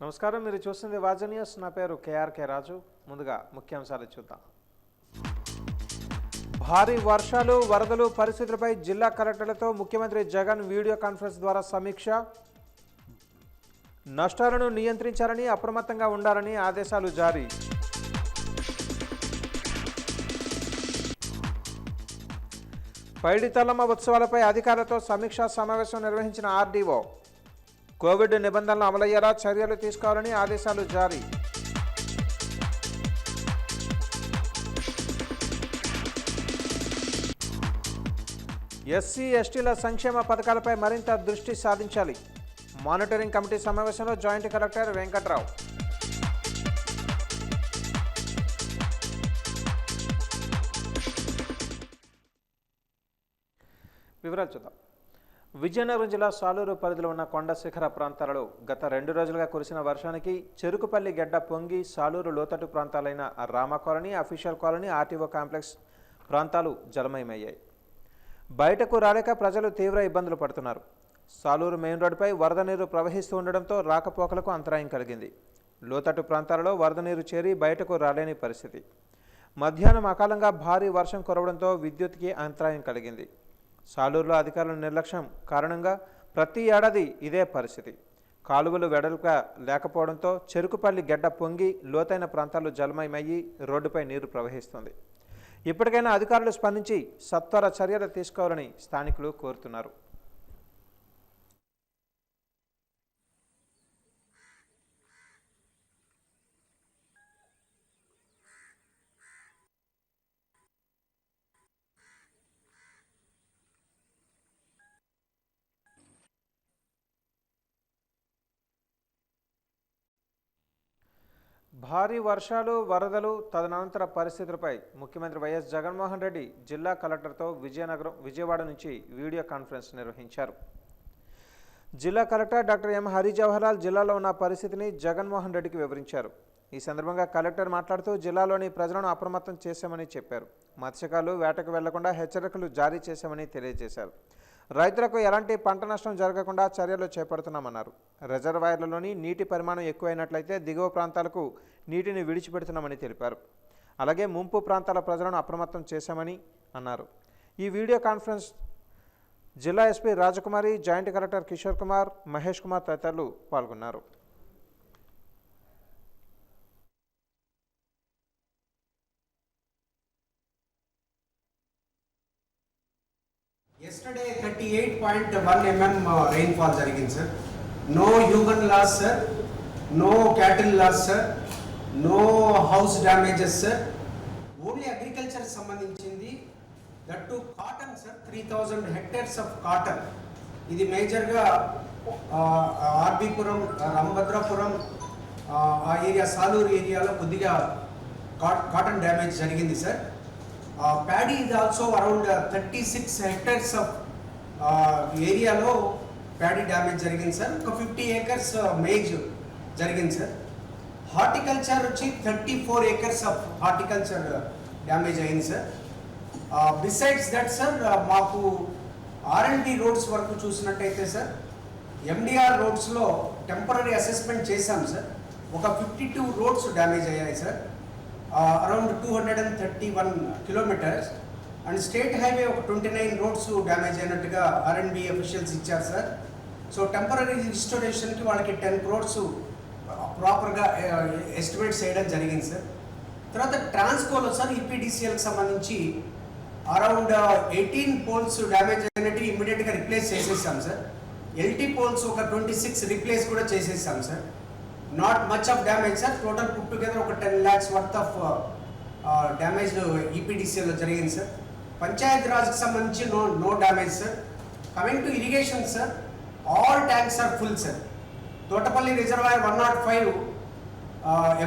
నమస్కారం, మీరు చూస్తుంది వాజ న్యూస్. నా పేరు కేఆర్కే రాజు. ముందుగా ముఖ్యాంశాలు చూద్దాం. భారీ వర్షాలు, వరదలు పరిస్థితులపై జిల్లా కలెక్టర్లతో ముఖ్యమంత్రి జగన్ వీడియో కాన్ఫరెన్స్ ద్వారా సమీక్ష. నష్టాలను నియంత్రించాలని, అప్రమత్తంగా ఉండాలని ఆదేశాలు జారీ. పైడితల్లమ్మ ఉత్సవాలపై అధికారులతో సమీక్షా సమావేశం నిర్వహించిన ఆర్డీఓ. కోవిడ్ నిబంధనలు అమలయ్యేలా చర్యలు తీసుకోవాలని ఆదేశాలు జారీ. ఎస్సీ ఎస్టీల సంక్షేమ పథకాలపై మరింత దృష్టి సాధించాలి. మానిటరింగ్ కమిటీ సమావేశంలో జాయింట్ కలెక్టర్ వెంకట్రావు. వివరాలు చూద్దాం. విజయనగరం జిల్లా సాలూరు పరిధిలో ఉన్న కొండ శిఖర ప్రాంతాలలో గత 2 రోజులుగా కురిసిన వర్షానికి చెరుకుపల్లి గెడ్డ పొంగి సాలూరు లోతట్టు ప్రాంతాలైన Rama colony, official colony, RTO complex ప్రాంతాలు జలమయమయ్యాయి. బయటకు రాలేక ప్రజలు తీవ్ర ఇబ్బందులు పడుతున్నారు. సాలూరు మెయిన్ రోడ్డుపై వరద నీరు ప్రవహిస్తూ ఉండడంతో రాకపోకలకు అంతరాయం కలిగింది. లోతట్టు ప్రాంతాలలో వరద నీరు చేరి బయటకు రాలేని పరిస్థితి. మధ్యాహ్నం అకాలంగా భారీ వర్షం కురవడంతో విద్యుత్కి అంతరాయం కలిగింది. సాలూరులో అధికారుల నిర్లక్ష్యం కారణంగా ప్రతి ఏడాది ఇదే పరిస్థితి. కాలువలు వెడల్పుగా లేకపోవడంతో చెరుకుపల్లి గెడ్డ పొంగి లోతైన ప్రాంతాలు జలమయమయ్యి రోడ్డుపై నీరు ప్రవహిస్తుంది. ఇప్పటికైనా అధికారులు స్పందించి సత్వర చర్యలు తీసుకోవాలని స్థానికులు కోరుతున్నారు. భారీ వర్షాలు, వరదలు, తదనంతర పరిస్థితులపై ముఖ్యమంత్రి వైఎస్ జగన్మోహన్ రెడ్డి జిల్లా కలెక్టర్తో విజయవాడ నుంచి వీడియో కాన్ఫరెన్స్ నిర్వహించారు. జిల్లా కలెక్టర్ డాక్టర్ ఎం హరిజవహర్లాల్ జిల్లాలో ఉన్న పరిస్థితిని జగన్మోహన్ రెడ్డికి వివరించారు. ఈ సందర్భంగా కలెక్టర్ మాట్లాడుతూ జిల్లాలోని ప్రజలను అప్రమత్తం చేశామని చెప్పారు. మత్స్యకారులు వేటకు వెళ్లకుండా హెచ్చరికలు జారీ చేశామని తెలియజేశారు. రైతులకు ఎలాంటి పంట నష్టం జరగకుండా చర్యలు చేపడుతున్నామన్నారు. రిజర్వాయర్లలోని నీటి పరిమాణం ఎక్కువైనట్లయితే దిగువ ప్రాంతాలకు నీటిని విడిచిపెడుతున్నామని తెలిపారు. అలాగే ముంపు ప్రాంతాల ప్రజలను అప్రమత్తం చేశామని అన్నారు. ఈ వీడియో కాన్ఫరెన్స్ జిల్లా SP Rajakumari, joint collector Kishore Kumar, Mahesh Kumar తదితరులు పాల్గొన్నారు. Yesterday 38.1 mm rainfall జరిగింది sir. No human loss sir, no cattle loss sir, no house damages sir. Only agriculture సంబంధించింది. That to cotton sir, 3000 hectares of cotton. ఇది మేజర్గా ఆర్బీపురం, రామభద్రాపురం ఆ ఏరియా, సాలూరు ఏరియాలో కొద్దిగా కాటన్ డ్యామేజ్ జరిగింది sir. Paddy is also around 36 hectares of ఏరియాలో paddy damage జరిగింది sir. ఒక 50 acres మేజ్ జరిగింది సార్. హార్టికల్చర్ వచ్చి 34 acres ఆఫ్ హార్టికల్చర్ డ్యామేజ్ అయింది సార్. బిసైడ్స్ దట్ సార్, మాకు R&D రోడ్స్ వరకు చూసినట్టయితే సార్, ఎండిఆర్ రోడ్స్లో టెంపరీ అసెస్మెంట్ చేశాం సార్. ఒక 52 రోడ్స్ డ్యామేజ్ అయ్యాయి sir. Around 231 kilometers. And state highway ఒక 29 రోడ్స్ డ్యామేజ్ అయినట్టుగా R&B అఫీషియల్స్ ఇచ్చారు సార్. సో టెంపరీ రిస్టోరేషన్కి వాళ్ళకి 10 crores ప్రాపర్గా ఎస్టిమేట్స్ చేయడం జరిగింది సార్. తర్వాత ట్రాన్స్కోలో సార్ ఈపీడీసీఎల్కి సంబంధించి అరౌండ్ 18 poles డ్యామేజ్ అయినట్టు ఇమ్మీడియట్గా రిప్లేస్ చేసేసాం సార్. ఎల్టీ పోల్స్ ఒక 26 రిప్లేస్ కూడా చేసేసాం sir. Not much of damage sir. Total put together ఒక 10 lakhs వర్త్ ఆఫ్ డ్యామేజ్ ఈపీడీసీఎల్లో జరిగింది సార్. పంచాయత్ రాజ్కి సంబంధించి no damage sir. Coming to irrigation sir, all tanks are full sir. Thotapalli reservoir 105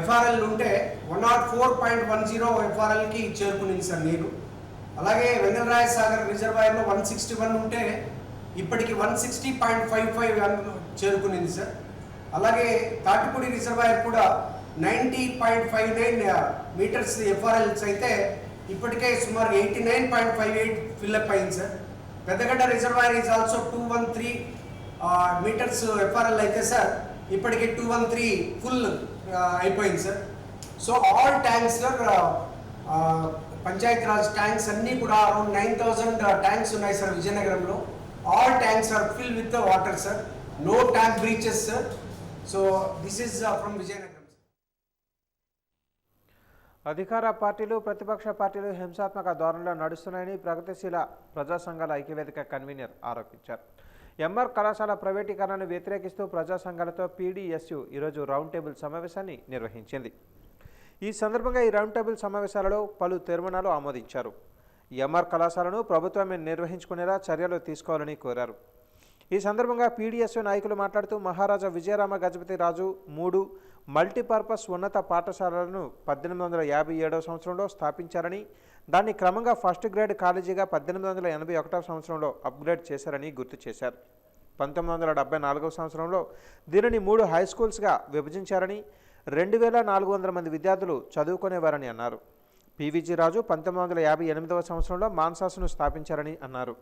FRL ఉంటే 104.10 ఎఫ్ఆర్ఎల్కి చేరుకునింది sir నీరు. అలాగే వెంగళరాయ సాగర్ రిజర్వాయర్లో 161 ఉంటే ఇప్పటికి 160.55 చేరుకునింది సార్. అలాగే తాటిపూడి రిజర్వాయర్ కూడా 90.59 meters ఎఫ్ఆర్ఎల్స్ అయితే ఇప్పటికే సుమారు 89.58 ఫిల్అప్ అయింది sir. Peddagadda reservoir is also 213 meters FRL అయితే సార్ ఇప్పటికే 213 ఫుల్ అయిపోయింది sir. So all tanks sir, Panchayat Raj tanks అన్నీ కూడా అరౌండ్ 9,000 ట్యాంక్స్ ఉన్నాయి సార్ విజయనగరంలో. All tanks are fill with the water sir, no tank breaches sir. So this is from Vizianagaram. అధికార పార్టీలు ప్రతిపక్ష పార్టీలు హింసాత్మక ధోరణిలో నడుస్తున్నాయని ప్రగతిశీల ప్రజా సంఘాల ఐక్యవేదిక కన్వీనర్ ఆరోపించారు. ఎంఆర్ కళాశాల ప్రైవేటీకరణను వ్యతిరేకిస్తూ ప్రజా సంఘాలతో పీడీఎస్యు ఈరోజు రౌండ్ టేబుల్ సమావేశాన్ని నిర్వహించింది. ఈ సందర్భంగా ఈ రౌండ్ టేబుల్ సమావేశాలలో పలు తీర్మానాలు ఆమోదించారు. ఎంఆర్ కళాశాలను ప్రభుత్వమే నిర్వహించుకునేలా చర్యలు తీసుకోవాలని కోరారు. ఈ సందర్భంగా పీడీఎస్యు నాయకులు మాట్లాడుతూ మహారాజా విజయరామ గజపతి రాజు 3 మల్టీపర్పస్ ఉన్నత పాఠశాలలను 1857 సంవత్సరంలో స్థాపించారని, దాన్ని క్రమంగా ఫస్ట్ గ్రేడ్ కాలేజీగా 1881 సంవత్సరంలో అప్గ్రేడ్ చేశారని గుర్తు చేశారు. 1974 సంవత్సరంలో దీనిని 3 హై స్కూల్స్గా విభజించారని, 2400 మంది విద్యార్థులు చదువుకునేవారని అన్నారు. పివిజి రాజు 1958 సంవత్సరంలో మాన్సాస్ను స్థాపించారని అన్నారు.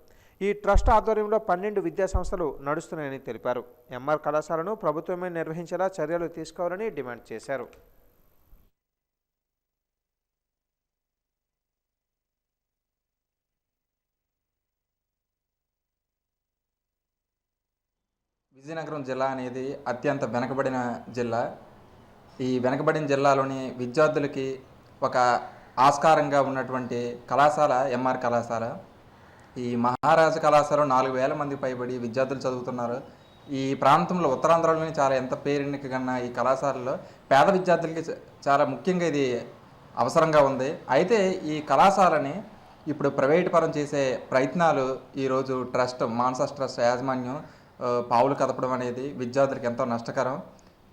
ఈ ట్రస్ట్ ఆధ్వర్యంలో 12 విద్యా సంస్థలు నడుస్తున్నాయని తెలిపారు. ఎంఆర్ కళాశాలను ప్రభుత్వమే నిర్వహించేలా చర్యలు తీసుకోవాలని డిమాండ్ చేశారు. విజయనగరం జిల్లా అనేది అత్యంత వెనుకబడిన జిల్లా. ఈ వెనుకబడిన జిల్లాలోని విద్యార్థులకి ఒక ఆస్కారంగా ఉన్నటువంటి కళాశాల ఎంఆర్ కళాశాల. ఈ మహారాజా కళాశాల 4,000 మంది పైబడి విద్యార్థులు చదువుతున్నారు. ఈ ప్రాంతంలో ఉత్తరాంధ్రలోని చాలా ఎంత పేరెన్నిక కన్నా ఈ కళాశాలలో పేద విద్యార్థులకి చాలా ముఖ్యంగా ఇది అవసరంగా ఉంది. అయితే ఈ కళాశాలని ఇప్పుడు ప్రైవేట్ పరం చేసే ప్రయత్నాలు ఈరోజు ట్రస్ట్ మాన్సాస్ ట్రస్ట్ యాజమాన్యం పావులు కదపడం అనేది విద్యార్థులకు ఎంతో నష్టకరం.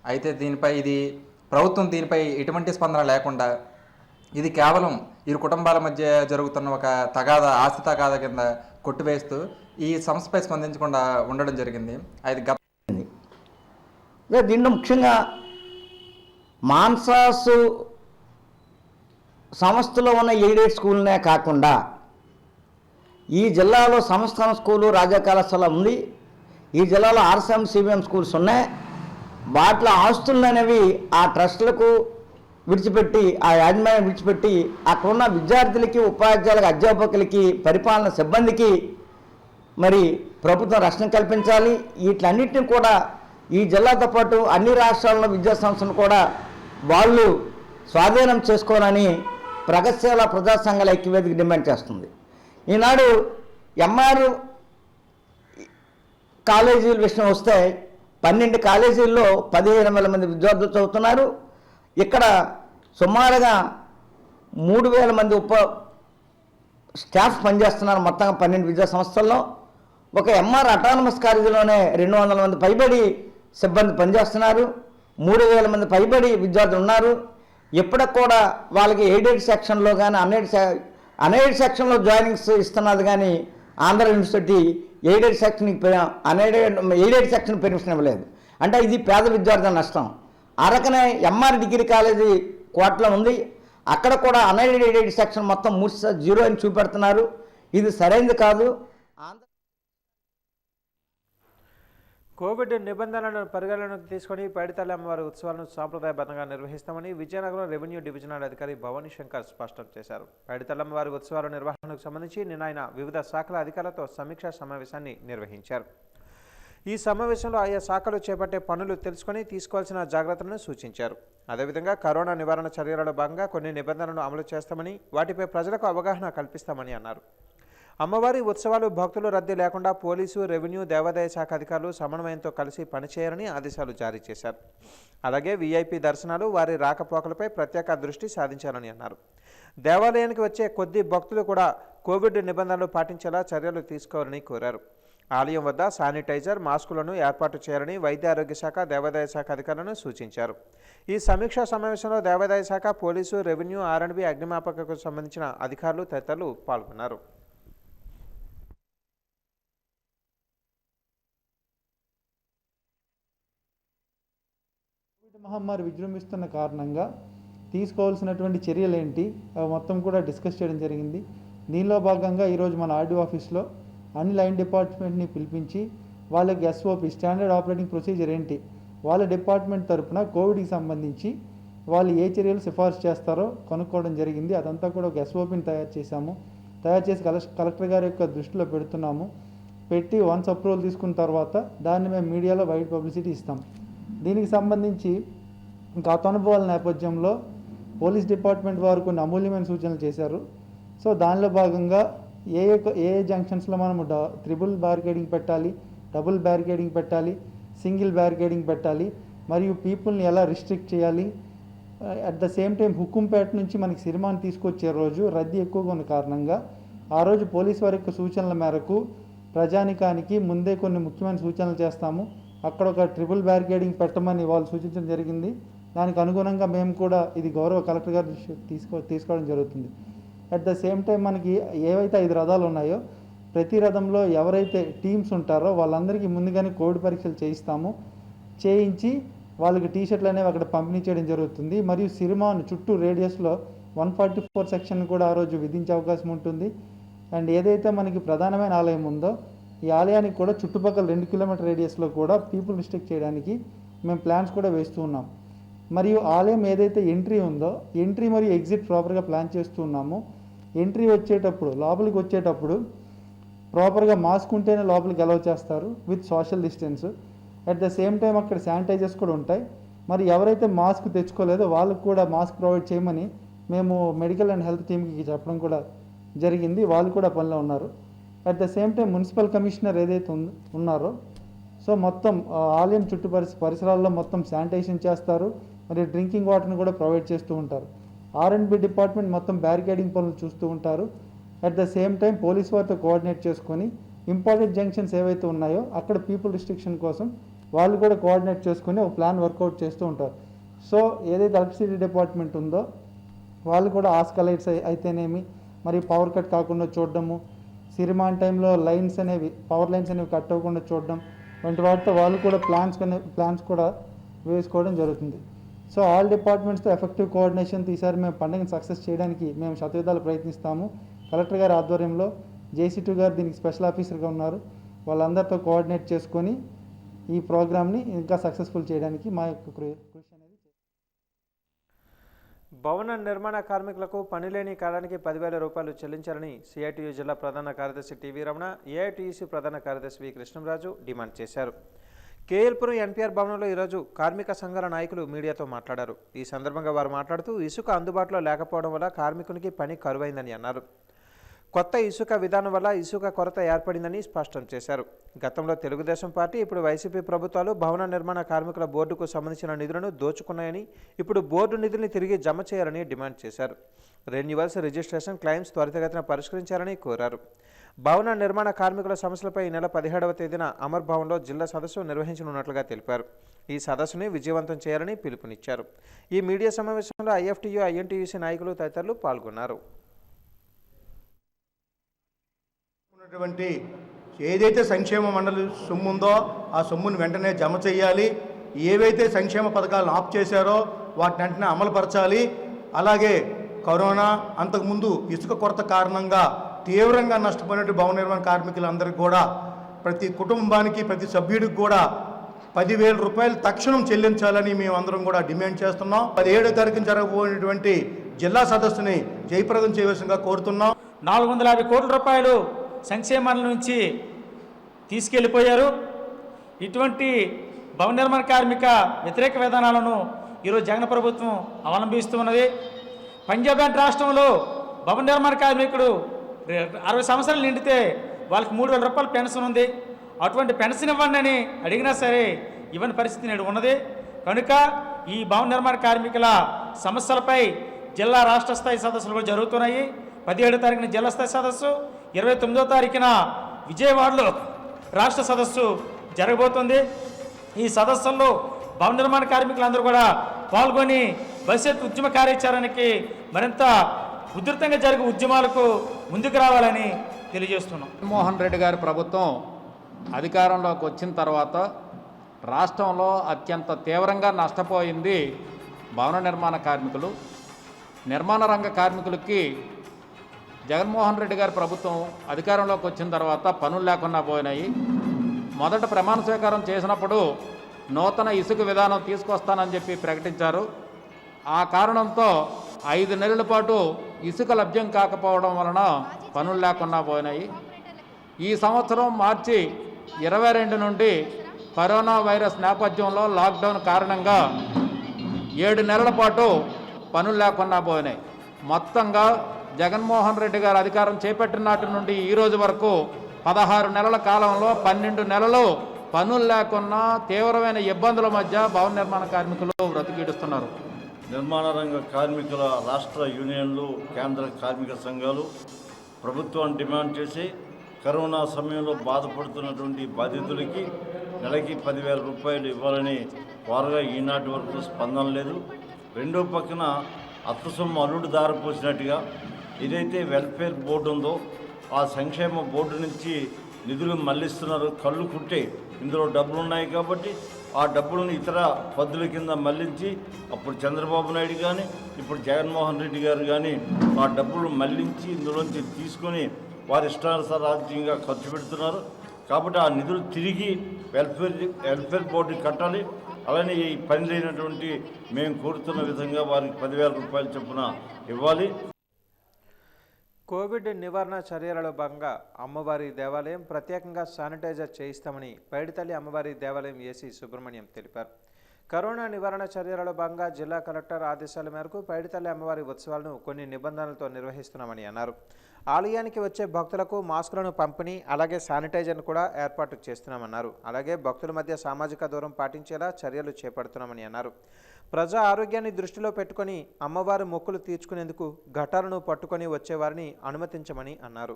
అయితే ప్రభుత్వం దీనిపై ఎటువంటి స్పందన లేకుండా ఇది కేవలం ఇరు కుటుంబాల మధ్య జరుగుతున్న ఒక ఆస్తి తగాదా కింద కొట్టివేస్తూ ఈ సంస్థపై స్పందించకుండా ఉండడం జరిగింది. అది దీంట్లో ముఖ్యంగా మాన్సాస్ సంస్థలో ఉన్న ఎయిడెడ్ స్కూల్నే కాకుండా ఈ జిల్లాలో సంస్థాన స్కూలు రాజా కళాశాల ఉంది. ఈ జిల్లాలో ఆర్సీఎం సిబిఎం స్కూల్స్ ఉన్నాయి. వాటిలో ఆస్తులు అనేవి ఆ ట్రస్టులకు విడిచిపెట్టి, ఆ యాజమాన్యం విడిచిపెట్టి అక్కడున్న విద్యార్థులకి, ఉపాధ్యాయులకు, అధ్యాపకులకి, పరిపాలన సిబ్బందికి మరి ప్రభుత్వం రక్షణ కల్పించాలి. వీటన్నిటిని కూడా ఈ జిల్లాతో పాటు అన్ని రాష్ట్రాల్లో విద్యా సంస్థలు కూడా వాళ్ళు స్వాధీనం చేసుకోవాలని ప్రగతిశీల ప్రజా సంఘాల ఐక్యవేదిక డిమాండ్ చేస్తుంది. ఈనాడు ఎంఆర్ కాలేజీల విషయం వస్తే 12 కాలేజీల్లో 15,000 మంది విద్యార్థులు చదువుతున్నారు. ఇక్కడ సుమారుగా 3,000 మంది స్టాఫ్ పనిచేస్తున్నారు మొత్తంగా 12 విద్యా సంస్థల్లో. ఒక ఎంఆర్ అటానమస్ కాలేజీలోనే 200 మంది పైబడి సిబ్బంది పనిచేస్తున్నారు. 3,000 మంది పైబడి విద్యార్థులు ఉన్నారు. ఎప్పటికి కూడా వాళ్ళకి ఎయిడెడ్ సెక్షన్లో కానీ అన్ఎయిడెడ్ సెక్షన్లో జాయినింగ్స్ ఇస్తున్నది కానీ Andhra university aided section permission ఇవ్వలేదు. అంటే ఇది పేద విద్యార్థుల నష్టం. అరకనే ఎంఆర్ డిగ్రీ కాలేజీ కోటలో ఉంది. అక్కడ కూడా అన్ఎయిడెడ్ సెక్షన్ మొత్తం 0 అని చూపెడుతున్నారు. ఇది సరైనది కాదు. కోవిడ్ నిబంధనలను పరిగణనలోకి తీసుకొని పైడితల్లి అమ్మవారి ఉత్సవాలను సాంప్రదాయబద్ధంగా నిర్వహిస్తామని విజయనగరం రెవెన్యూ డివిజనల్ అధికారి భవానీ శంకర్ స్పష్టం చేశారు. పైడితల్లి అమ్మవారి ఉత్సవాల నిర్వహణకు సంబంధించి నిన్న ఆయన వివిధ శాఖల అధికారులతో సమీక్షా సమావేశాన్ని నిర్వహించారు. ఈ సమావేశంలో ఆయా శాఖలు చేపట్టే పనులు తెలుసుకొని తీసుకోవాల్సిన జాగ్రత్తలను సూచించారు. అదేవిధంగా కరోనా నివారణ చర్యలలో భాగంగా కొన్ని నిబంధనలను అమలు చేస్తామని, వాటిపై ప్రజలకు అవగాహన కల్పిస్తామని అన్నారు. అమ్మవారి ఉత్సవాలు భక్తులు రద్దీ లేకుండా పోలీసు, రెవెన్యూ, దేవాదాయ శాఖ అధికారులు సమన్వయంతో కలిసి పనిచేయాలని ఆదేశాలు జారీ చేశారు. అలాగే వీఐపీ దర్శనాలు, వారి రాకపోకలపై ప్రత్యేక దృష్టి సాధించాలని అన్నారు. దేవాలయానికి వచ్చే కొద్ది భక్తులు కూడా కోవిడ్ నిబంధనలు పాటించేలా చర్యలు తీసుకోవాలని కోరారు. ఆలయం వద్ద శానిటైజర్, మాస్కులను ఏర్పాటు చేయాలని వైద్య ఆరోగ్య శాఖ, దేవాదాయ శాఖ అధికారులను సూచించారు. ఈ సమీక్షా సమావేశంలో దేవాదాయ శాఖ, పోలీసు, రెవెన్యూ, ఆర్ఎండ్బి, అగ్నిమాపకకు సంబంధించిన అధికారులు తదితరులు పాల్గొన్నారు. మహమ్మారి విజృంభిస్తున్న కారణంగా తీసుకోవాల్సినటువంటి చర్యలు ఏంటి మొత్తం కూడా డిస్కస్ చేయడం జరిగింది. దీనిలో భాగంగా ఈరోజు మన ఆర్డీఓ ఆఫీస్లో అన్ని లైన్ డిపార్ట్మెంట్ని పిలిపించి వాళ్ళకి ఎస్ఓపి స్టాండర్డ్ ఆపరేటింగ్ ప్రొసీజర్ ఏంటి, వాళ్ళ డిపార్ట్మెంట్ తరపున కోవిడ్కి సంబంధించి వాళ్ళు ఏ చర్యలు సిఫార్సు చేస్తారో కనుక్కోవడం జరిగింది. అదంతా కూడా ఒక ఎస్ఓపిని తయారు చేశాము. తయారు చేసి కలెక్టర్ గారి యొక్క దృష్టిలో పెడుతున్నాము. పెట్టి వన్స్ అప్రూవల్ తీసుకున్న తర్వాత దాన్ని మేము మీడియాలో వైడ్ పబ్లిసిటీ ఇస్తాం. దీనికి సంబంధించి గత అనుభవాల నేపథ్యంలో పోలీస్ డిపార్ట్మెంట్ వారు కొన్ని అమూల్యమైన సూచనలు చేశారు. సో దానిలో భాగంగా ఏ జంక్షన్స్లో మనము ట్రిపుల్ బ్యారికేడింగ్ పెట్టాలి, డబుల్ బ్యారికేడింగ్ పెట్టాలి, సింగిల్ బ్యారికేడింగ్ పెట్టాలి, మరియు పీపుల్ని ఎలా రిస్ట్రిక్ట్ చేయాలి. At the same time Hukumpeta నుంచి మనకి సిరిమాన్ తీసుకొచ్చే రోజు రద్దీ ఎక్కువగా ఉన్న కారణంగా ఆ రోజు పోలీస్ వారి యొక్క సూచనల మేరకు ప్రజానికానికి ముందే కొన్ని ముఖ్యమైన సూచనలు చేస్తాము. అక్కడ ఒక ట్రిపుల్ బ్యారికేడింగ్ పెట్టమని వాళ్ళు సూచించడం జరిగింది. దానికి అనుగుణంగా మేము కూడా ఇది గౌరవ కలెక్టర్ గారి తీసుకోవడం జరుగుతుంది. అట్ ద సేమ్ టైం మనకి ఏవైతే 5 రథాలు ఉన్నాయో ప్రతి రథంలో ఎవరైతే టీమ్స్ ఉంటారో వాళ్ళందరికీ ముందుగానే కోవిడ్ పరీక్షలు చేయించి వాళ్ళకి టీషర్ట్లు అనేవి అక్కడ పంపిణీ చేయడం జరుగుతుంది. మరియు సిరిమాన్ చుట్టూ రేడియస్లో 144 సెక్షన్ కూడా ఆ రోజు విధించే అవకాశం ఉంటుంది. అండ్ ఏదైతే మనకి ప్రధానమైన ఆలయం ఉందో ఈ ఆలయానికి కూడా చుట్టుపక్కల 2 కిలోమీటర్ రేడియస్లో కూడా పీపుల్ రిస్ట్రిక్ట్ చేయడానికి మేము ప్లాన్స్ కూడా వేస్తూ ఉన్నాం. మరియు ఆలయం ఏదైతే ఎంట్రీ ఉందో ఎంట్రీ మరియు ఎగ్జిట్ ప్రాపర్గా ప్లాన్ చేస్తూ ఉన్నాము. ఎంట్రీ వచ్చేటప్పుడు లోపలికి వచ్చేటప్పుడు ప్రాపర్గా మాస్క్ ఉంటేనే లోపలికి అలౌ చేస్తారు with social distance. At the same time అక్కడ శానిటైజర్స్ కూడా ఉంటాయి. మరి ఎవరైతే మాస్క్ తెచ్చుకోలేదో వాళ్ళకు కూడా మాస్క్ ప్రొవైడ్ చేయమని మేము మెడికల్ అండ్ హెల్త్ టీమ్కి చెప్పడం కూడా జరిగింది. వాళ్ళు కూడా పనిలో ఉన్నారు. At the same time municipal commissioner ఏదైతే ఉన్నారో సో మొత్తం ఆలయం చుట్టూ పరిసరాల్లో మొత్తం శానిటైజేషన్ చేస్తారు. మరియు డ్రింకింగ్ వాటర్ని కూడా ప్రొవైడ్ చేస్తూ ఉంటారు. R&B డిపార్ట్మెంట్ మొత్తం బ్యారికేడింగ్ పనులు చూస్తూ ఉంటారు. At the same time police వారితో కోఆర్డినేట్ చేసుకొని ఇంపార్టెంట్ జంక్షన్స్ ఏవైతే ఉన్నాయో అక్కడ పీపుల్ రిస్ట్రిక్షన్ కోసం వాళ్ళు కూడా కోఆర్డినేట్ చేసుకొని ఒక ప్లాన్ వర్కౌట్ చేస్తూ ఉంటారు. సో ఏదైతే ఎలక్ట్రిసిటీ డిపార్ట్మెంట్ ఉందో వాళ్ళు కూడా ఆస్కా లైట్స్ అయితేనేమి మరి పవర్ కట్ కాకుండా చూడడము, సిరిమాన్ టైంలో పవర్ లైన్స్ అనేవి కట్ అవ్వకుండా చూడడం వంటి వాటితో వాళ్ళు కూడా ప్లాన్స్ కూడా వేసుకోవడం జరుగుతుంది. సో ఆల్ డిపార్ట్మెంట్స్తో ఎఫెక్టివ్ కోఆర్డినేషన్ ఈసారి మేము పండుగను సక్సెస్ చేయడానికి మేము శతవిధాలు ప్రయత్నిస్తాము. కలెక్టర్ గారి ఆధ్వర్యంలో JC2 గారు దీనికి స్పెషల్ ఆఫీసర్గా ఉన్నారు. వాళ్ళందరితో కోఆర్డినేట్ చేసుకొని ఈ ప్రోగ్రామ్ని ఇంకా సక్సెస్ఫుల్ చేయడానికి మా యొక్క కృషి అనేది. భవన నిర్మాణ కార్మికులకు పనిలేని కాలానికి 10,000 రూపాయలు చెల్లించాలని CITU జిల్లా ప్రధాన కార్యదర్శి TV రమణ, AITUC ప్రధాన కార్యదర్శి V కృష్ణంరాజు డిమాండ్ చేశారు. కేఎల్పురం NPR భవనంలో ఈరోజు కార్మిక సంఘాల నాయకులు మీడియాతో మాట్లాడారు. ఈ సందర్భంగా వారు మాట్లాడుతూ ఇసుక అందుబాటులో లేకపోవడం వల్ల కార్మికునికి పని కరువైందని అన్నారు. కొత్త ఇసుక విధానం వల్ల ఇసుక కొరత ఏర్పడిందని స్పష్టం చేశారు. గతంలో తెలుగుదేశం పార్టీ, ఇప్పుడు వైసీపీ ప్రభుత్వాలు భవన నిర్మాణ కార్మికుల బోర్డుకు సంబంధించిన నిధులను దోచుకున్నాయని, ఇప్పుడు బోర్డు నిధుల్ని తిరిగి జమ చేయాలని డిమాండ్ చేశారు. రెన్యువల్స్, రిజిస్ట్రేషన్ క్లెయిమ్స్ త్వరితగతిన పరిష్కరించాలని కోరారు. భవన నిర్మాణ కార్మికుల సమస్యలపై ఈ నెల 17వ తేదీన అమర్ భవన్లో జిల్లా సదస్సు నిర్వహించనున్నట్లుగా తెలిపారు. ఈ సదస్సుని విజయవంతం చేయాలని పిలుపునిచ్చారు. ఈ మీడియా సమావేశంలో IFTU, INTUC నాయకులు తదితరులు పాల్గొన్నారు. ఏదైతే సంక్షేమ మండలి సొమ్ము ఉందో ఆ సొమ్మును వెంటనే జమ చేయాలి. ఏవైతే సంక్షేమ పథకాలను ఆఫ్ చేశారో వాటిని వెంటనే అమలుపరచాలి. అలాగే కరోనా, అంతకుముందు ఇసుక కొరత కారణంగా తీవ్రంగా నష్టపోయినట్టు భవన నిర్మాణ కార్మికులందరికీ కూడా ప్రతి కుటుంబానికి, ప్రతి సభ్యుడికి కూడా 10,000 రూపాయలు తక్షణం చెల్లించాలని మేము అందరం కూడా డిమాండ్ చేస్తున్నాం. 17వ తారీఖున జరగబోయేటువంటి జిల్లా సదస్సుని జయప్రదం చేయవలసిందిగా కోరుతున్నాం. 450 కోట్ల రూపాయలు సంక్షేమాల నుంచి తీసుకెళ్ళిపోయారు. ఇటువంటి భవన నిర్మాణ కార్మిక వ్యతిరేక విధానాలను ఈరోజు జగన్ ప్రభుత్వం అవలంబిస్తూ ఉన్నది. పంజాబ్ రాష్ట్రంలో భవన నిర్మాణ కార్మికుడు 60 సంవత్సరాలు నిండితే వాళ్ళకి 3,000 రూపాయల పెన్షన్ ఉంది. అటువంటి పెన్షన్ ఇవ్వండి అని అడిగినా సరే ఇవ్వని పరిస్థితి నేడు ఉన్నది. కనుక ఈ భవన నిర్మాణ కార్మికుల సమస్యలపై జిల్లా రాష్ట్ర స్థాయి సదస్సులు కూడా జరుగుతున్నాయి. 17వ తారీఖున జిల్లా స్థాయి సదస్సు, 29వ తారీఖున విజయవాడలో రాష్ట్ర సదస్సు జరగబోతుంది. ఈ సదస్సుల్లో భవన నిర్మాణ కార్మికులందరూ కూడా పాల్గొని భవిష్యత్ ఉద్యమ కార్యాచరణకి మరింత ఉధృతంగా జరిగే ఉద్యమాలకు ముందుకు రావాలని తెలియజేస్తున్నాం. జగన్మోహన్ రెడ్డి గారి ప్రభుత్వం అధికారంలోకి వచ్చిన తర్వాత రాష్ట్రంలో అత్యంత తీవ్రంగా నష్టపోయింది భవన నిర్మాణ కార్మికులు. నిర్మాణ రంగ కార్మికులకి జగన్మోహన్ రెడ్డి గారి ప్రభుత్వం అధికారంలోకి వచ్చిన తర్వాత పనులు లేకుండా పోయినాయి. మొదట ప్రమాణ స్వీకారం చేసినప్పుడు నూతన ఇసుక విధానం తీసుకొస్తానని చెప్పి ప్రకటించారు. ఆ కారణంతో 5 నెలల పాటు ఇసుక లభ్యం కాకపోవడం వలన పనులు లేకుండా పోయినాయి. ఈ సంవత్సరం మార్చి 22 నుండి కరోనా వైరస్ నేపథ్యంలో లాక్డౌన్ కారణంగా 7 నెలల పాటు పనులు లేకుండా పోయినాయి. మొత్తంగా జగన్మోహన్ రెడ్డి గారు అధికారం చేపట్టిన నాటి నుండి ఈ రోజు వరకు 16 నెలల కాలంలో 12 నెలలు పనులు లేకున్నా తీవ్రమైన ఇబ్బందుల మధ్య భవన నిర్మాణ కార్మికులు బ్రతికిడుస్తున్నారు. నిర్మాణ రంగ కార్మికుల రాష్ట్ర యూనియన్లు, కేంద్ర కార్మిక సంఘాలు ప్రభుత్వాన్ని డిమాండ్ చేసి కరోనా సమయంలో బాధపడుతున్నటువంటి బాధితులకి నెలకి 10,000 రూపాయలు ఇవ్వాలని వారుగా ఈనాటి వరకు స్పందన లేదు. రెండో పక్కన అత్తసొమ్ము అల్లుడు దారిపోసినట్టుగా ఏదైతే వెల్ఫేర్ బోర్డు ఉందో ఆ సంక్షేమ బోర్డు నుంచి నిధులు మళ్లిస్తున్నారు. కళ్ళు కుట్టే ఇందులో డబ్బులు ఉన్నాయి కాబట్టి ఆ డబ్బులను ఇతర పద్ధతుల కింద మళ్లించి అప్పుడు చంద్రబాబు నాయుడు కానీ ఇప్పుడు జగన్మోహన్ రెడ్డి గారు కానీ ఆ డబ్బులు మళ్లించి ఇందులోంచి తీసుకొని వారి ఇష్టానుసారంగా ఖర్చు పెడుతున్నారు. కాబట్టి ఆ నిధులు తిరిగి వెల్ఫేర్ బోర్డు కట్టాలి. అలానే ఈ పని లేనటువంటి మేము కోరుతున్న విధంగా వారికి 10,000 రూపాయల చొప్పున ఇవ్వాలి. కోవిడ్ నివారణ చర్యలలో భాగంగా అమ్మవారి దేవాలయం ప్రత్యేకంగా శానిటైజర్ చేయిస్తామని పైడితల్లి అమ్మవారి దేవాలయం ఏసీ సుబ్రహ్మణ్యం తెలిపారు. కరోనా నివారణ చర్యలలో భాగంగా జిల్లా కలెక్టర్ ఆదేశాల మేరకు పైడితల్లి అమ్మవారి ఉత్సవాలను కొన్ని నిబంధనలతో నిర్వహిస్తున్నామని అన్నారు. ఆలయానికి వచ్చే భక్తులకు మాస్కులను పంపిణీ, అలాగే శానిటైజర్ను కూడా ఏర్పాటు చేస్తున్నామన్నారు. అలాగే భక్తుల మధ్య సామాజిక దూరం పాటించేలా చర్యలు చేపడుతున్నామని అన్నారు. ప్రజా ఆరోగ్యాన్ని దృష్టిలో పెట్టుకొని అమ్మవారి మొక్కులు తీర్చుకునేందుకు ఘటాలను పట్టుకొని వచ్చేవారిని అనుమతించమని అన్నారు.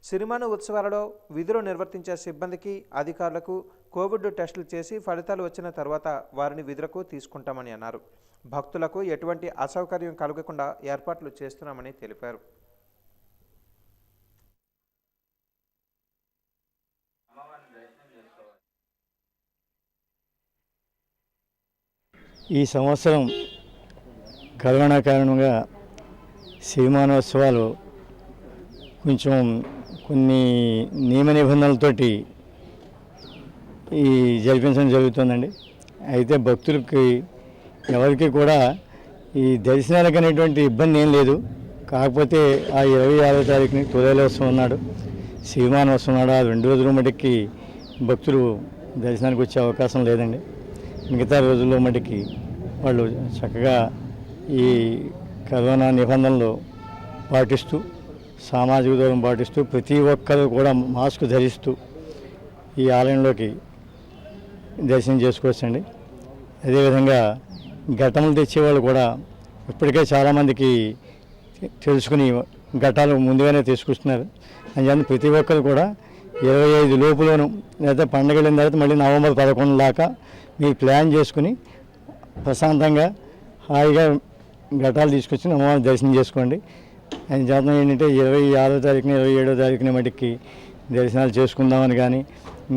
సిరిమాను ఉత్సవాలలో విధులు నిర్వర్తించే సిబ్బందికి, అధికారులకు కోవిడ్ టెస్టులు చేసి ఫలితాలు వచ్చిన తర్వాత వారిని విధులకు తీసుకుంటామని అన్నారు. భక్తులకు ఎటువంటి అసౌకర్యం కలగకుండా ఏర్పాట్లు చేస్తున్నామని తెలిపారు. ఈ సంవత్సరం కరోనా కారణంగా సిరిమానోత్సవాలు కొంచెం కొన్ని నియమ నిబంధనలతోటి జరిపించడం జరుగుతుందండి. అయితే భక్తులకి ఎవరికి కూడా ఈ దర్శనాలకు అనేటువంటి ఇబ్బంది ఏం లేదు. కాకపోతే ఆ 26వ తారీఖుని తొలేలోత్సవం ఉన్నాడు, సిరిమానోత్సవం ఉన్నాడు. ఆ 2 రోజుల మటుకి భక్తులు దర్శనానికి వచ్చే అవకాశం లేదండి. మిగతా రోజుల్లో మటుకి వాళ్ళు చక్కగా ఈ కరోనా నిబంధనలు పాటిస్తూ, సామాజిక దూరం పాటిస్తూ, ప్రతి ఒక్కరు కూడా మాస్క్ ధరిస్తూ ఈ ఆలయంలోకి దర్శనం చేసుకోవచ్చండి. అదేవిధంగా ఘటనలు తెచ్చేవాళ్ళు కూడా ఇప్పటికే చాలామందికి తెలుసుకుని ఘటాలు ముందుగానే తీసుకొస్తున్నారు. అందుకని ప్రతి ఒక్కరు కూడా 25 లోపులోను లేదా పండుగ వెళ్ళిన తర్వాత మళ్ళీ నవంబర్ 11 దాకా మీరు ప్లాన్ చేసుకుని ప్రశాంతంగా హాయిగా ఘటాలు తీసుకొచ్చి అమ్మవారిని దర్శనం చేసుకోండి. ఆయన జాతనం ఏంటంటే 26వ తారీఖున 27వ తారీఖున మటుకి దర్శనాలు చేసుకుందామని కానీ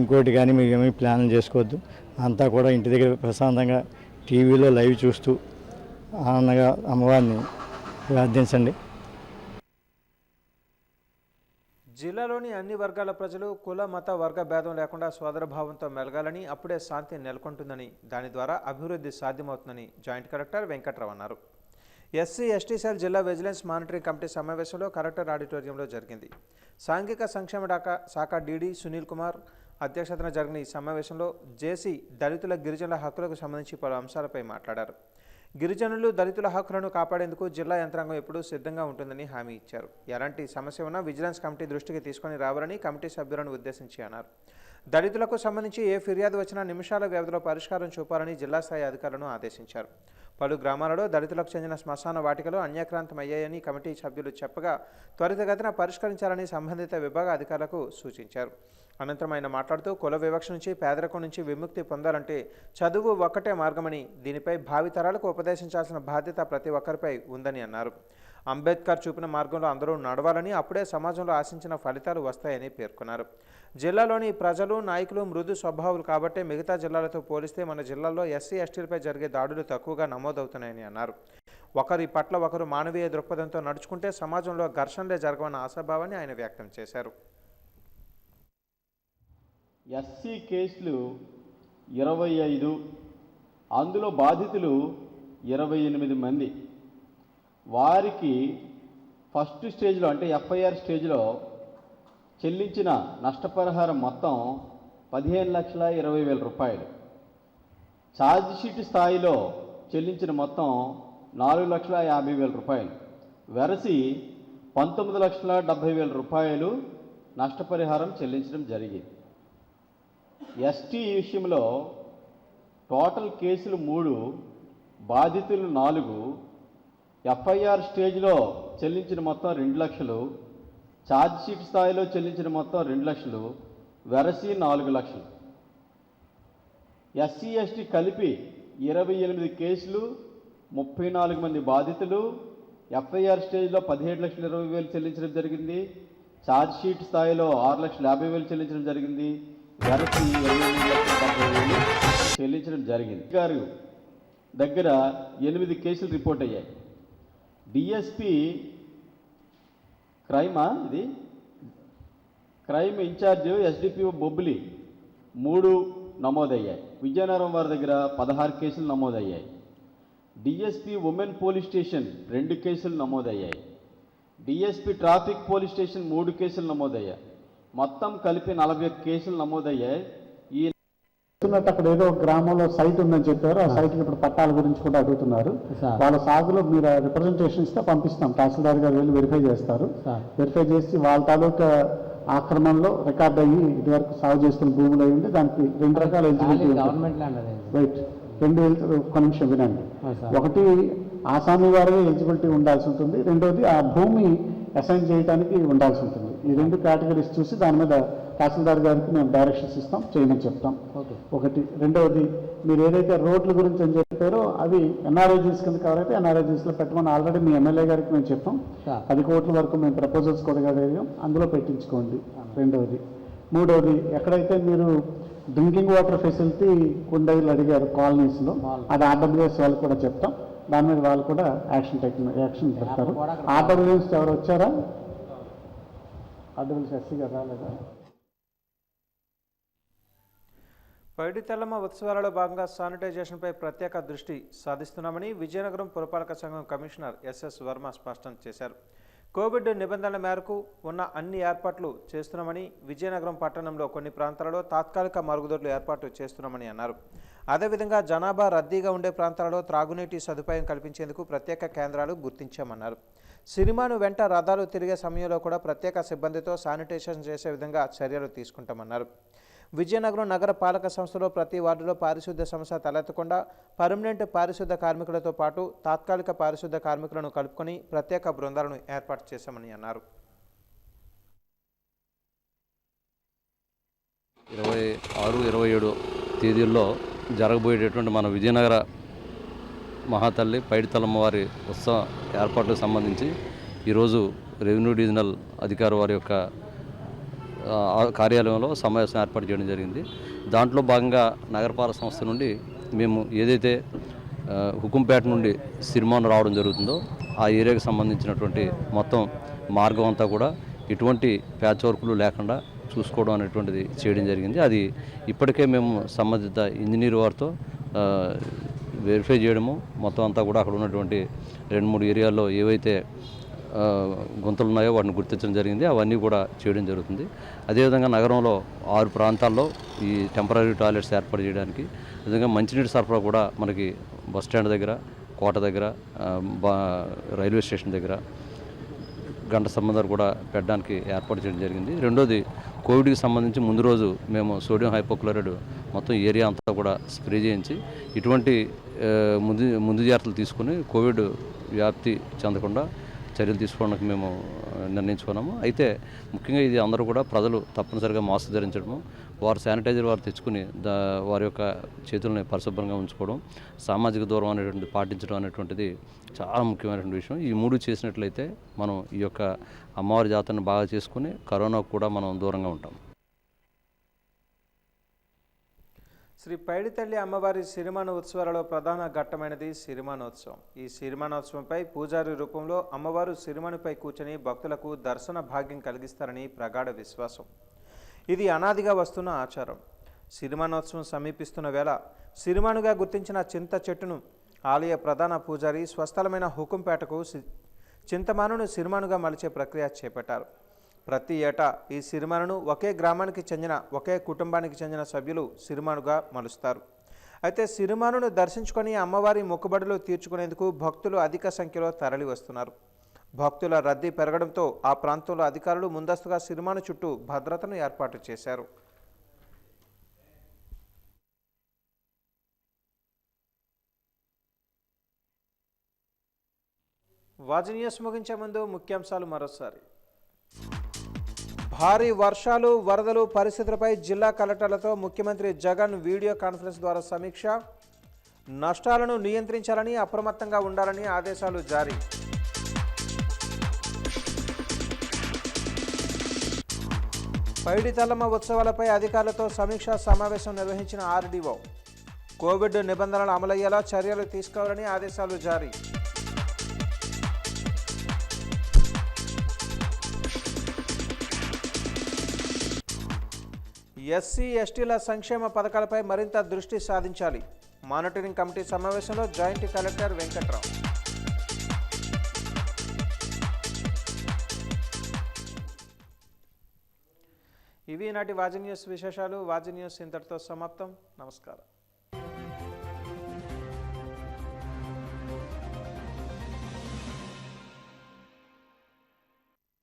ఇంకోటి కానీ మీరు ఏమీ ప్లాన్లు చేసుకోవద్దు. అంతా కూడా ఇంటి దగ్గర ప్రశాంతంగా టీవీలో లైవ్ చూస్తూ ఆనందంగా అమ్మవారిని ప్రార్థించండి. జిల్లాలోని అన్ని వర్గాల ప్రజలు కుల, మత, వర్గ భేదం లేకుండా సోదరభావంతో మెలగాలని, అప్పుడే శాంతి నెలకొంటుందని, దాని ద్వారా అభివృద్ధి సాధ్యమవుతుందని జాయింట్ కలెక్టర్ వెంకట్రావు అన్నారు. ఎస్సీ ఎస్టీ సెల్ జిల్లా విజిలెన్స్ మానిటరింగ్ కమిటీ సమావేశంలో కలెక్టర్ ఆడిటోరియంలో జరిగింది. సాంఘిక సంక్షేమ శాఖ డీడీ సునీల్ కుమార్ అధ్యక్షతన జరిగిన ఈ సమావేశంలో జేసీ దళితుల, గిరిజనుల హక్కులకు సంబంధించి పలు అంశాలపై మాట్లాడారు. గిరిజనులు, దళితుల హక్కులను కాపాడేందుకు జిల్లా యంత్రాంగం ఎప్పుడూ సిద్ధంగా ఉంటుందని హామీ ఇచ్చారు. ఎలాంటి సమస్య ఉన్నా విజిలెన్స్ కమిటీ దృష్టికి తీసుకొని రావాలని కమిటీ సభ్యులను ఉద్దేశించి అన్నారు. దళితులకు సంబంధించి ఏ ఫిర్యాదు వచ్చినా నిమిషాల వ్యవధిలో పరిష్కారం చూపాలని జిల్లా స్థాయి అధికారులను ఆదేశించారు. పలు గ్రామాలలో దళితులకు చెందిన శ్మశాన వాటికలు అన్యాక్రాంతమయ్యాయని కమిటీ సభ్యులు చెప్పగా త్వరితగతిన పరిష్కరించాలని సంబంధిత విభాగ అధికారులకు సూచించారు. అనంతరం ఆయన మాట్లాడుతూ కుల వివక్ష నుంచి, పేదరికం నుంచి విముక్తి పొందాలంటే చదువు ఒక్కటే మార్గమని, దీనిపై భావితరాలకు ఉపదేశించాల్సిన బాధ్యత ప్రతి ఒక్కరిపై ఉందని అన్నారు. అంబేద్కర్ చూపిన మార్గంలో అందరూ నడవాలని, అప్పుడే సమాజంలో ఆశించిన ఫలితాలు వస్తాయని పేర్కొన్నారు. జిల్లాలోని ప్రజలు, నాయకులు మృదు స్వభావాలు కాబట్టే మిగతా జిల్లాలతో పోలిస్తే మన జిల్లాలో ఎస్సీ ఎస్టీలపై జరిగే దాడులు తక్కువగా నమోదవుతున్నాయని అన్నారు. ఒకరి పట్ల ఒకరు మానవీయ దృక్పథంతో నడుచుకుంటే సమాజంలో ఘర్షణలే జరగవన్న ఆశాభావాన్ని ఆయన వ్యక్తం చేశారు. ఎస్సీ కేసులు 25, అందులో బాధితులు 28 మంది. వారికి ఫస్ట్ స్టేజ్లో అంటే ఎఫ్ఐఆర్ స్టేజ్లో చెల్లించిన నష్టపరిహారం మొత్తం 15,20,000 రూపాయలు. ఛార్జ్ షీట్ స్థాయిలో చెల్లించిన మొత్తం 4,50,000 రూపాయలు. వెరసి 19,70,000 రూపాయలు నష్టపరిహారం చెల్లించడం జరిగింది. ఎస్టీ విషయంలో టోటల్ కేసులు 3, బాధితులు 4, ఎఫ్ఐఆర్ స్టేజ్లో చెల్లించిన మొత్తం 2 లక్షలు, ఛార్జ్ షీట్ స్థాయిలో చెల్లించిన మొత్తం 2 లక్షలు, వెరసి 4 లక్షలు. ఎస్సీ ఎస్టీ కలిపి 28 కేసులు, 34 మంది బాధితులు, ఎఫ్ఐఆర్ స్టేజ్లో 17,20,000 చెల్లించడం జరిగింది, ఛార్జ్ షీట్ స్థాయిలో 6,50,000 చెల్లించడం జరిగింది, వెరసి 28,70,000 చెల్లించడం జరిగింది. గారు దగ్గర 8 కేసులు రిపోర్ట్ అయ్యాయి. DSP crime incharge SDPO Bobbili 3 నమోదయ్యాయి. విజయనగరం వారి దగ్గర 16 కేసులు నమోదయ్యాయి. డిఎస్పి ఉమెన్ పోలీస్ స్టేషన్ 2 కేసులు నమోదయ్యాయి. డిఎస్పి ట్రాఫిక్ పోలీస్ స్టేషన్ 3 కేసులు నమోదయ్యాయి. మొత్తం కలిపి 41 కేసులు నమోదయ్యాయి. ఈ అక్కడ ఏదో గ్రామంలో సైట్ ఉందని చెప్పారు. ఆ సైట్కి ఇప్పుడు పట్టాల గురించి కూడా అడుగుతున్నారు. వాళ్ళ సాగులో మీరు రిప్రజెంటేషన్ ఇస్తే పంపిస్తాం. తహసీల్దార్ గారు వెళ్ళి వెరిఫై చేస్తారు. వెరిఫై చేసి వాళ్ళ తాలూకా ఆక్రమణలో రికార్డ్ అయ్యి ఇదివరకు సాగు చేస్తున్న భూములు అయ్యింది. దానికి 2 రకాల ఎలిజిబిలిటీ రైట్. 2 ఒక్క నిమిషం వినండి. ఒకటి ఆసామి వారే ఎలిజిబిలిటీ ఉండాల్సి ఉంటుంది. రెండోది ఆ భూమి అసైన్ చేయడానికి ఉండాల్సి ఉంటుంది. ఈ 2 కేటగిరీస్ చూసి దాని మీద తహసీల్దార్ గారికి మేము డైరెక్షన్స్ ఇస్తాం, చేయమని చెప్తాం. ఒకటి. రెండవది మీరు ఏదైతే రోడ్ల గురించి అని చెప్పారో అవి ఎన్ఆర్ఐజీస్ కింద కవర్ అయితే ఎన్ఆర్ఐజీస్లో పెట్టమని ఆల్రెడీ మీ ఎమ్మెల్యే గారికి మేము చెప్పాం. 10 కోట్ల వరకు మేము ప్రపోజల్స్ కూడా అడిగాం, అందులో పెట్టించుకోండి. రెండవది. మూడవది, ఎక్కడైతే మీరు డ్రింకింగ్ వాటర్ ఫెసిలిటీ కుండైలు అడిగారు కాలనీస్లో, అది ఆర్డబ్ల్యూఎస్ వాళ్ళకి కూడా చెప్తాం. దాని మీద వాళ్ళు కూడా యాక్షన్ పెడతారు. ఆర్డబ్ల్యూఎస్ ఎవరు వచ్చారా? ఆర్డబ్ల్యూఎస్ ఎస్సీ గారు రాలేదా? పైడితల్లమ్మ ఉత్సవాలలో భాగంగా శానిటైజేషన్పై ప్రత్యేక దృష్టి సాధిస్తున్నామని విజయనగరం పురపాలక సంఘం కమిషనర్ ఎస్ఎస్ వర్మ స్పష్టం చేశారు. కోవిడ్ నిబంధనల మేరకు ఉన్న అన్ని ఏర్పాట్లు చేస్తున్నామని, విజయనగరం పట్టణంలో కొన్ని ప్రాంతాలలో తాత్కాలిక మరుగుదొడ్లు ఏర్పాటు చేస్తున్నామని అన్నారు. అదేవిధంగా జనాభా రద్దీగా ఉండే ప్రాంతాలలో త్రాగునీటి సదుపాయం కల్పించేందుకు ప్రత్యేక కేంద్రాలు గుర్తించామన్నారు. సిరిమాను వెంట రథాలు తిరిగే సమయంలో కూడా ప్రత్యేక సిబ్బందితో శానిటైజేషన్ చేసే విధంగా చర్యలు తీసుకుంటామన్నారు. విజయనగరం నగర పాలక సంస్థలో ప్రతి వార్డులో పారిశుద్ధ్య సమస్య తలెత్తకుండా పర్మనెంట్ పారిశుద్ధ్య కార్మికులతో పాటు తాత్కాలిక పారిశుద్ధ్య కార్మికులను కలుపుకొని ప్రత్యేక బృందాలను ఏర్పాటు చేశామని అన్నారు. 26, 27 తేదీల్లో జరగబోయేటటువంటి మన విజయనగర మహాతల్లి పైడితల్లమ్మ వారి ఉత్సవ ఏర్పాట్లకు సంబంధించి ఈరోజు రెవెన్యూ డివిజనల్ అధికారి వారి యొక్క కార్యాలయంలో సమావేశం ఏర్పాటు చేయడం జరిగింది. దాంట్లో భాగంగా నగరపాలక సంస్థ నుండి మేము ఏదైతే హుకుంపేట నుండి సిరిమాను రావడం జరుగుతుందో ఆ ఏరియాకి సంబంధించినటువంటి మొత్తం మార్గం అంతా కూడా ఎటువంటి ప్యాచ్ వర్కులు లేకుండా చూసుకోవడం అనేటువంటిది చేయడం జరిగింది. అది ఇప్పటికే మేము సంబంధిత ఇంజనీర్ వారితో వెరిఫై చేయడము, మొత్తం అంతా కూడా అక్కడ ఉన్నటువంటి 2-3 ఏరియాల్లో ఏవైతే గుంతలు ఉన్నాయో వాటిని గుర్తించడం జరిగింది. అవన్నీ కూడా చేయడం జరుగుతుంది. అదేవిధంగా నగరంలో 6 ప్రాంతాల్లో ఈ టెంపరీ టాయిలెట్స్ ఏర్పాటు చేయడానికి, విధంగా మంచినీటి సరఫరా కూడా మనకి బస్ స్టాండ్ దగ్గర, కోట దగ్గర, రైల్వే స్టేషన్ దగ్గర, గంట సంబంధాలు కూడా పెట్టడానికి ఏర్పాటు చేయడం జరిగింది. రెండోది, కోవిడ్కి సంబంధించి ముందు రోజు మేము సోడియం హైపోక్లోరైడ్ మొత్తం ఏరియా అంతా కూడా స్ప్రే చేయించి ఇటువంటి ముందు జాగ్రత్తలు తీసుకుని కోవిడ్ వ్యాప్తి చెందకుండా చర్యలు తీసుకోవడానికి మేము నిర్ణయించుకున్నాము. అయితే ముఖ్యంగా ఇది అందరూ కూడా ప్రజలు తప్పనిసరిగా మాస్క్ ధరించడము, వారు శానిటైజర్ వారు తెచ్చుకుని వారి యొక్క చేతులని పరిశుభ్రంగా ఉంచుకోవడం, సామాజిక దూరం అనేటువంటి పాటించడం అనేటువంటిది చాలా ముఖ్యమైనటువంటి విషయం. ఈ 3 చేసినట్లయితే మనం ఈ యొక్క అమ్మవారి జాతరను బాగా చేసుకుని కరోనాకు కూడా మనం దూరంగా ఉంటాం. శ్రీ పైడితల్లి అమ్మవారి సిరిమాను ఉత్సవాలలో ప్రధాన ఘట్టమైనది సిరిమానోత్సవం. ఈ సిరిమానోత్సవంపై పూజారి రూపంలో అమ్మవారు సిరిమానుపై కూర్చొని భక్తులకు దర్శన భాగ్యం కలిగిస్తారని ప్రగాఢ విశ్వాసం. ఇది అనాదిగా వస్తున్న ఆచారం. సిరిమానోత్సవం సమీపిస్తున్న వేళ సిరిమానుగా గుర్తించిన చింత చెట్టును ఆలయ ప్రధాన పూజారి స్వస్థలమైన హుకుంపేటకు చింతమానును సిరిమానుగా మలిచే ప్రక్రియ చేపట్టారు. ప్రతి ఏటా ఈ సిరిమానును ఒకే గ్రామానికి చెందిన ఒకే కుటుంబానికి చెందిన సభ్యులు సిరిమానుగా మలుస్తారు. అయితే సిరిమానును దర్శించుకొని అమ్మవారి మొక్కుబడులు తీర్చుకునేందుకు భక్తులు అధిక సంఖ్యలో తరలి వస్తున్నారు. భక్తుల రద్దీ పెరగడంతో ఆ ప్రాంతంలో అధికారులు ముందస్తుగా సిరిమాను చుట్టూ భద్రతను ఏర్పాటు చేశారు. వాజీ న్యూస్ ముగించే ముందు ముఖ్యాంశాలు మరోసారి. భారీ వర్షాలు, వరదలు పరిస్థితులపై జిల్లా కలెక్టర్లతో ముఖ్యమంత్రి జగన్ వీడియో కాన్ఫరెన్స్ ద్వారా సమీక్ష. నష్టాలను నియంత్రించాలని, అప్రమత్తంగా ఉండాలని ఆదేశాలు జారీ. పైడి తల్లమ్మ ఉత్సవాలపై అధికారులతో సమీక్షా సమావేశం నిర్వహించిన ఆర్డీఓ. కోవిడ్ నిబంధనలు అమలయ్యేలా చర్యలు తీసుకోవాలని ఆదేశాలు జారీ. ఎస్సీ ఎస్టీల సంక్షేమ పథకాలపై మరింత దృష్టి సాధించాలి. మానిటరింగ్ కమిటీ సమావేశంలో జాయింట్ కలెక్టర్ వెంకట్రావు. ఇవి నాటి వాజీ న్యూస్ విశేషాలు. వాజీ న్యూస్ ఇంతటితో సమాప్తం. నమస్కారం.